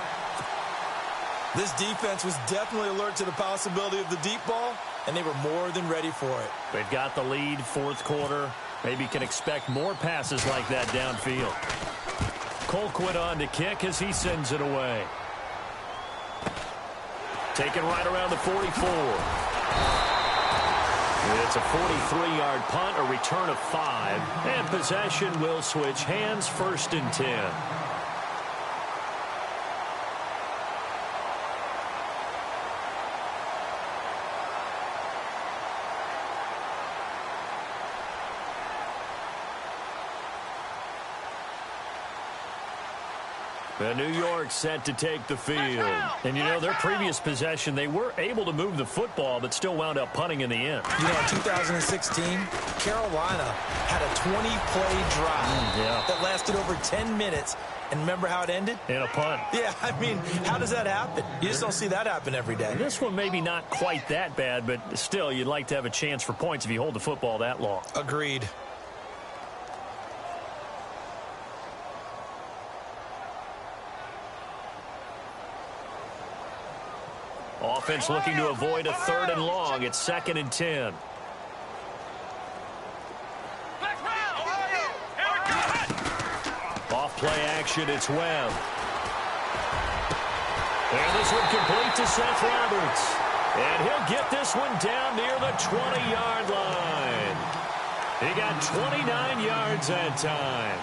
This defense was definitely alert to the possibility of the deep ball, and they were more than ready for it. They've got the lead, 4th quarter. Maybe can expect more passes like that downfield. Colquitt on to kick as he sends it away. Taken right around the 44. It's a 43-yard punt, a return of 5. And possession will switch hands, 1st and 10. New York set to take the field. And, you know, their previous possession, they were able to move the football, but still wound up punting in the end. You know, in 2016, Carolina had a 20-play drive that lasted over 10 minutes. And remember how it ended? In a punt. Yeah, I mean, how does that happen? You just don't see that happen every day. This one maybe not quite that bad, but still, you'd like to have a chance for points if you hold the football that long. Agreed. Offense looking to avoid a 3rd and long. It's 2nd and 10. Off play action, it's Webb. And this one complete to Seth Roberts. And he'll get this one down near the 20-yard line. He got 29 yards that time.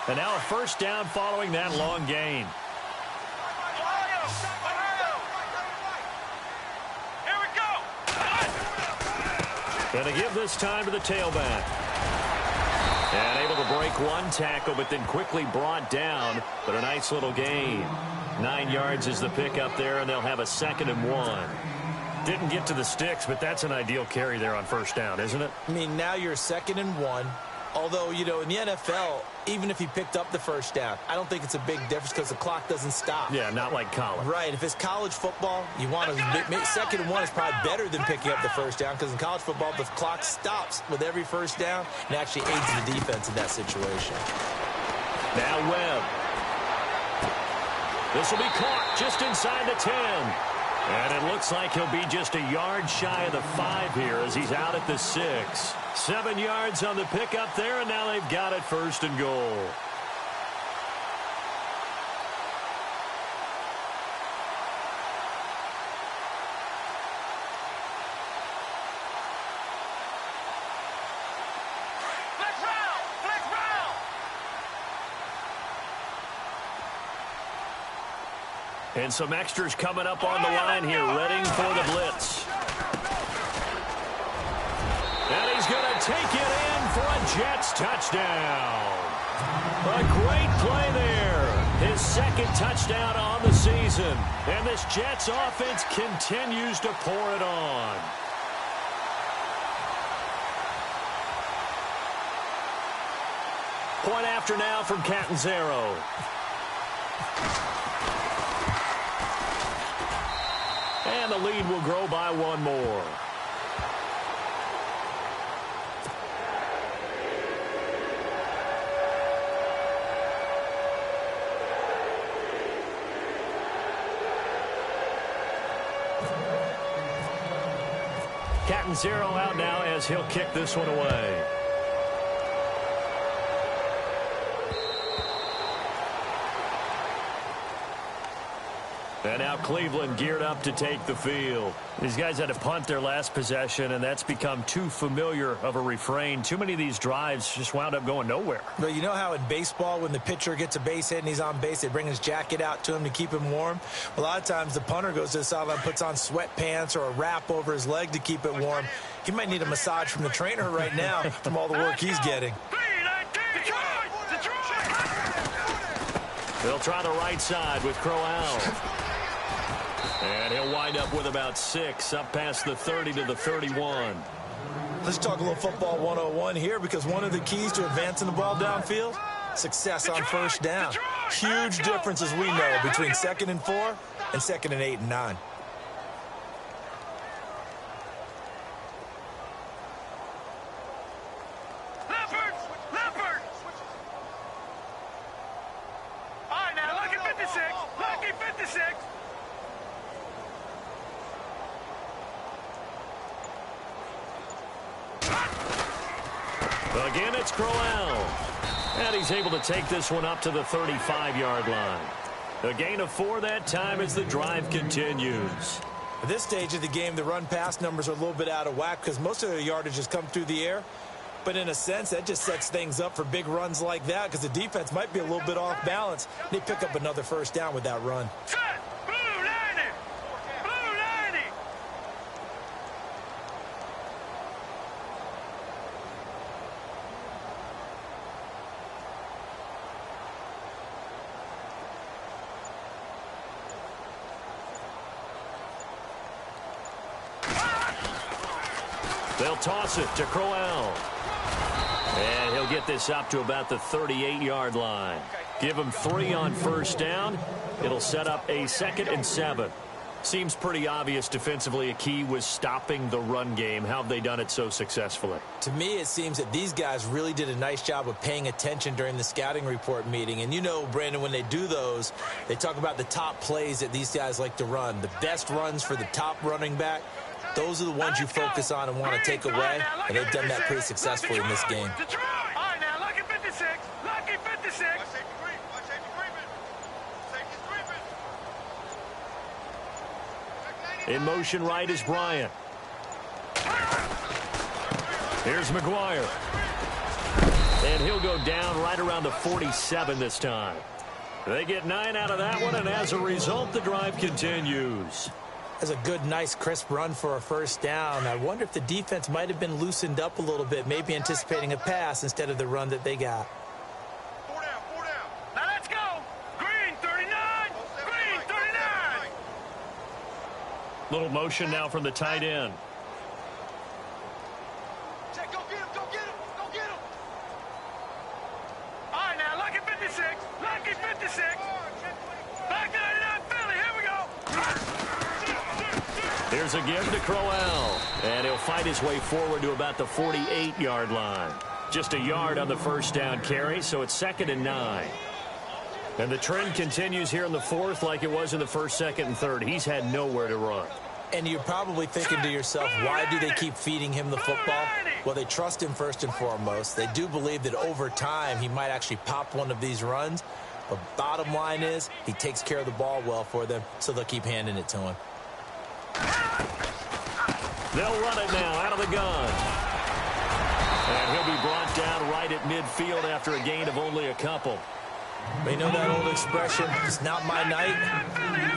And now a 1st down following that long gain. Going to give this time to the tailback. And able to break one tackle, but then quickly brought down. But a nice little gain. 9 yards is the pickup there, and they'll have a 2nd and 1. Didn't get to the sticks, but that's an ideal carry there on 1st down, isn't it? I mean, now you're 2nd and 1. Although, you know, in the NFL, even if he picked up the 1st down, I don't think it's a big difference because the clock doesn't stop. Yeah, not like college. Right. If it's college football, you want to 2nd and 1 is probably better than picking up the 1st down because in college football, the clock stops with every 1st down and actually aids the defense in that situation. Now Webb. This will be caught just inside the 10. And it looks like he'll be just a yard shy of the 5 here as he's out at the 6. 7 yards on the pickup there, and now they've got it 1st and goal. And some extras coming up on the line here, ready for the blitz. And he's going to take it in for a Jets touchdown. A great play there. His 2nd touchdown on the season. And this Jets offense continues to pour it on. Point after now from Catanzaro. And the lead will grow by 1 more. Catanzaro out now as he'll kick this one away. And now Cleveland geared up to take the field. These guys had to punt their last possession, and that's become too familiar of a refrain. Too many of these drives just wound up going nowhere. But you know how in baseball, when the pitcher gets a base hit and he's on base, they bring his jacket out to him to keep him warm? A lot of times the punter goes to the sideline, puts on sweatpants or a wrap over his leg to keep it warm. He might need a massage from the trainer right now from all the work he's getting. They'll try the right side with Crowell. And he'll wind up with about 6, up past the 30 to the 31. Let's talk a little football 101 here, because one of the keys to advancing the ball downfield, success on 1st down. Huge difference, as we know, between 2nd and 4 and 2nd and 8 and 9. All right, now look at 56. Look at 56. Again, it's Crowell. And he's able to take this one up to the 35-yard line. A gain of 4 that time as the drive continues. At this stage of the game, the run-pass numbers are a little bit out of whack because most of their yardage has come through the air. But in a sense, that just sets things up for big runs like that because the defense might be a little bit off balance. They pick up another 1st down with that run. Set. Blue 90. Blue 90. They'll toss it to Crowell. And he'll get this up to about the 38-yard line. Give him 3 on 1st down. It'll set up a 2nd and 7. Seems pretty obvious defensively a key was stopping the run game. How have they done it so successfully? To me, it seems that these guys really did a nice job of paying attention during the scouting report meeting. And you know, Brandon, when they do those, they talk about the top plays that these guys like to run. The best runs for the top running back, those are the ones you focus on and want to take away. And they've done that pretty successfully in this game. All right, now, lucky 56. Lucky 56. In motion right is Bryant. Here's McGuire. And he'll go down right around the 47 this time. They get 9 out of that one, and as a result, the drive continues. That's a good, nice, crisp run for a first down. I wonder if the defense might have been loosened up a little bit, maybe anticipating a pass instead of the run that they got. Now let's go. Green 39. Green 39. Little motion now from the tight end. Check, go get him, go get him, go get him. All right, now, lucky 56. Lucky 56. Back 99 Philly, here we go. Here's a give to Crowell, and he'll fight his way forward to about the 48-yard line. Just a yard on the first down carry, so it's 2nd and 9. And the trend continues here in the fourth like it was in the first, second, and third. He's had nowhere to run. And you're probably thinking to yourself, why do they keep feeding him the football? Well, they trust him first and foremost. They do believe that over time he might actually pop one of these runs. But bottom line is he takes care of the ball well for them, so they'll keep handing it to him. They'll run it now out of the gun. And he'll be brought down right at midfield after a gain of only a couple. You know that old expression, it's not my night?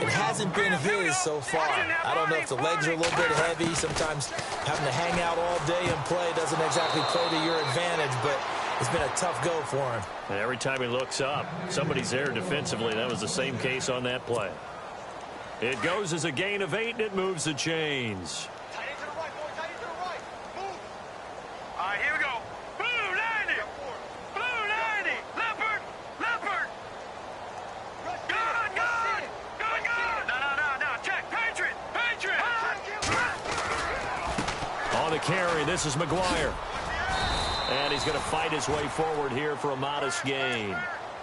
It hasn't been his so far. I don't know if the legs are a little bit heavy. Sometimes having to hang out all day and play doesn't exactly play to your advantage, but it's been a tough go for him. And every time he looks up, somebody's there defensively. That was the same case on that play. It goes as a gain of 8, and it moves the chains. Tight end to the right, boy. Tight end to the right. Move. All right, here we go. Blue 90. Blue 90. Leopard. Leopard. Gun, gun. Gun, gun. No. Check. Patriot. Patriot. On the carry, this is McGuire. And he's going to fight his way forward here for a modest gain.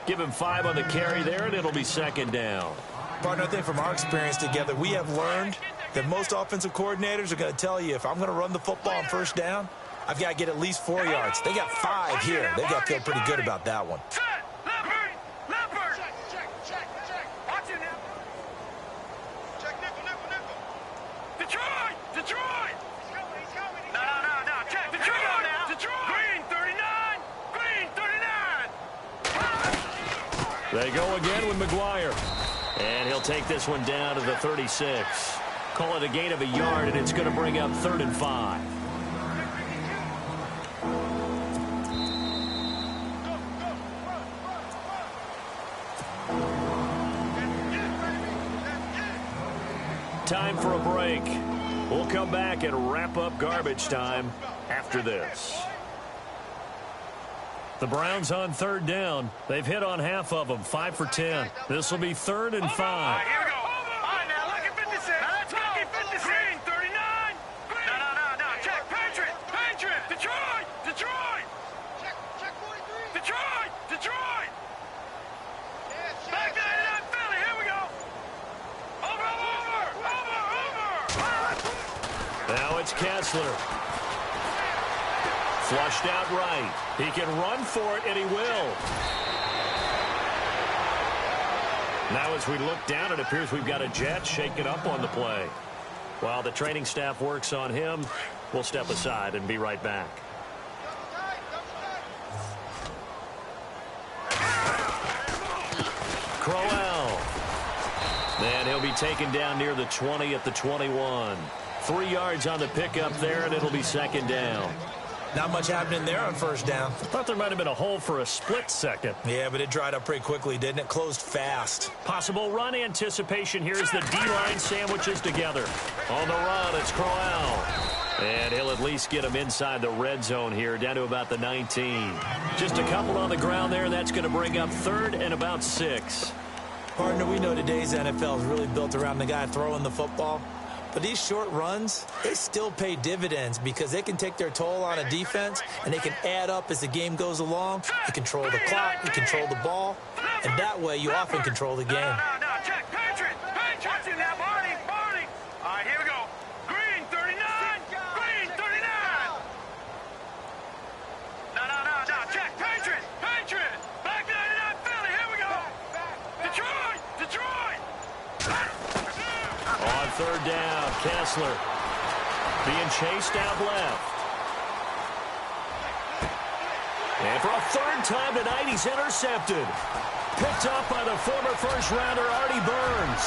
Give him 5 on the carry there, and it'll be 2nd down. Partner, I think from our experience together, we have learned that most offensive coordinators are going to tell you, if I'm going to run the football on first down, I've got to get at least 4 yards. They got 5 here. They've got to feel pretty good about that one. Set. Leopard. Leopard. Check. Watch it now. Check nickel. Detroit. He's coming. No. Check. Detroit. Green 39. Green 39. They go again with McGuire. And he'll take this one down to the 36. Call it a gain of a yard, and it's going to bring up 3rd and 5. Time for a break. We'll come back and wrap up garbage time after this. The Browns on 3rd down. They've hit on half of them, 5 for 10. This will be 3rd and 5. Here we go. All right, now, lucky 56. Let's go. Lucky 56. Green 39. No. Check. Patriot. Detroit. Check 43. Detroit. Back 99 Philly. Here we go. Over. Now it's Kessler. Flushed out right. He can run for it, and he will. Now as we look down, it appears we've got a jet shaken up on the play. While the training staff works on him, we'll step aside and be right back. Crowell. And he'll be taken down near the 20 at the 21. 3 yards on the pickup there, and it'll be 2nd down. Not much happening there on first down. Thought there might have been a hole for a split second. Yeah, but it dried up pretty quickly, didn't it? Closed fast. Possible run anticipation here as the D-line sandwiches together. On the run, it's Crowell. And he'll at least get him inside the red zone here, down to about the 19. Just a couple on the ground there. That's going to bring up 3rd and about 6. Partner, we know today's NFL is really built around the guy throwing the football. But these short runs, they still pay dividends because they can take their toll on a defense, and they can add up as the game goes along. You control the clock, you control the ball, and that way you often control the game. No, check, Patriot, watch it now, Barney. All right, here we go. Green, 39, green, 39. No, check, Patriot. Back 99, Philly, here we go. Detroit. On third down, Kessler being chased out left. And for a third time tonight, he's intercepted. Picked up by the former first-rounder Artie Burns.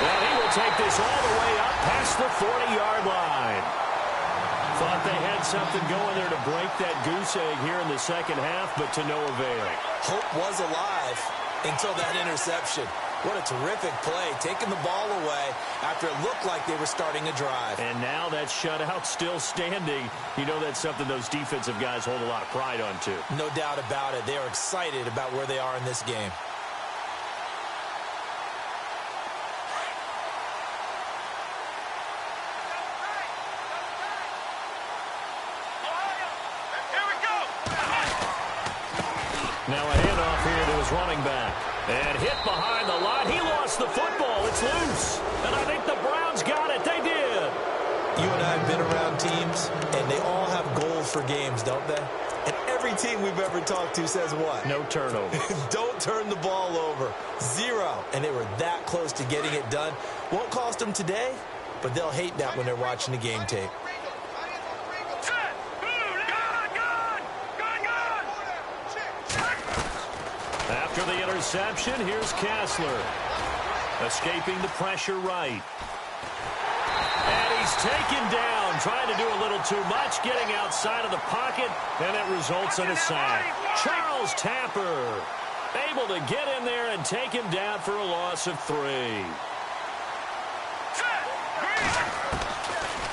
And he will take this all the way up past the 40-yard line. Thought they had something going there to break that goose egg here in the second half, but to no avail. Hope was alive until that interception. What a terrific play, taking the ball away after it looked like they were starting a drive. And now that shutout still standing. You know that's something those defensive guys hold a lot of pride on, too. No doubt about it. They are excited about where they are in this game. Here we go. Now a handoff here to his running back. And hit behind the line. He lost the football. It's loose. And I think the Browns got it. They did. You and I have been around teams, and they all have goals for games, don't they? And every team we've ever talked to says what? No turnover. Don't turn the ball over. 0. And they were that close to getting it done. Won't cost them today, but they'll hate that when they're watching the game tape. After the interception, here's Kessler. Escaping the pressure right. And he's taken down, trying to do a little too much, getting outside of the pocket, and it results in a sack. Charles Tapper able to get in there and take him down for a loss of 3.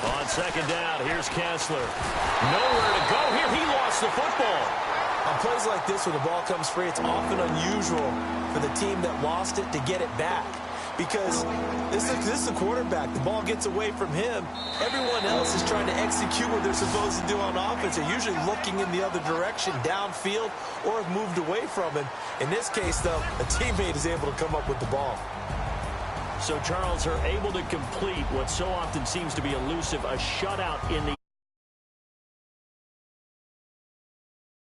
On second down, here's Kessler. Nowhere to go here. He lost the football. On plays like this, when the ball comes free, it's often unusual for the team that lost it to get it back. Because this is the quarterback. The ball gets away from him. Everyone else is trying to execute what they're supposed to do on offense. They're usually looking in the other direction, downfield, or have moved away from him. In this case, though, a teammate is able to come up with the ball. So Charles are able to complete what so often seems to be elusive, a shutout in the